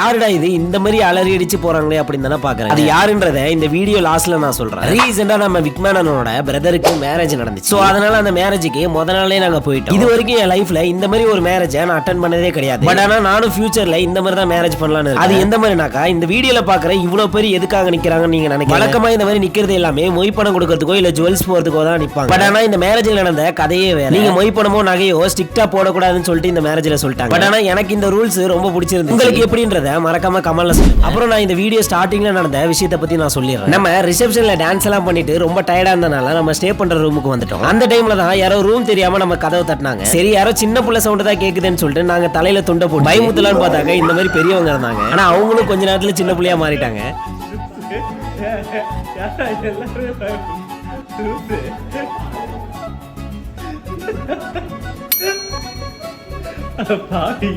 யாருடா இது இந்த மாதிரி அலறி அடிச்சு போறாங்களே அப்படின்னு தானே பாக்குறேன். அது யாருன்றத இந்த வீடியோ லாஸ்ட்ல நான் சொல்றேன். ரீசெண்டா நம்ம விக்மேனனோட பிரதருக்கு மேரேஜ் நடந்துச்சு. சோ அதனால அந்த மேரேஜுக்கு முத நாளே நாங்க போயிட்டோம். இது வரைக்கும் என் லைஃப்ல இந்த மாதிரி ஒரு மேரேஜ் நான் அட்டென்ட் பண்ணதே கிடையாது. பட் ஆனா நானும் ஃபியூச்சர்ல இந்த மாதிரி தான் மேரேஜ் பண்ணலாம்னு. அது எந்த மாதிரினாக்கா இந்த வீடியோல பாக்குற இவ்வளவு பேர் எதுக்காக நிக்கிறாங்கன்னு நீங்க நினைக்கிறீங்க? வழக்கமா இந்த மாதிரி நிக்கிறது எல்லாமே மொய் பணம் கொடுக்கறதுக்கோ இல்ல ஜுவல்ஸ் போறதுக்கோ தான் நிப்பாங்க. பட் ஆனா இந்த மேரேஜ்ல நடந்த கதையே வேற. நீங்க மொய் பணமோ நகையோ ஸ்ட்ரிக்ட்டா போடக்கூடாதுன்னு சொல்லிட்டு இந்த மேரேஜ்ல சொல்லிட்டாங்க. பட் ஆனா எனக்கு இந்த ரூல்ஸ் ரொம்ப பிடிச்சிருந்துச்சு. உங்களுக்கு எப்படின்றத மறக்காம கமெண்ட்ல சொல்லுங்க. அப்புறம் நான் இந்த வீடியோ ஸ்டார்டிங்ல நடந்த விஷயத்தை பத்தி நான் சொல்லிடுறேன். நம்ம ரிசப்ஷன்ல டான்ஸ் எல்லாம் பண்ணிட்டு ரொம்ப டயர்டா இருந்தனால நம்ம ஸ்டே பண்ற ரூமுக்கு வந்துட்டோம். அந்த டைம்ல தான் யாரோ ரூம் தெரியாம நம்ம கதவை தட்டினாங்க. சரி யாரோ சின்ன புள்ள சவுண்ட் தான் கேக்குதுன்னு சொல்லிட்டு நாங்க தலையில துண்டை போட்டு பயமுத்தலான்னு பார்த்தாங்க இந்த மாதிரி பெரியவங்க இருந்தாங்க. ஆனா அவங்களும் கொஞ்ச நேரத்துல சின்ன புள்ளையா மாறிட்டாங்க. பாவி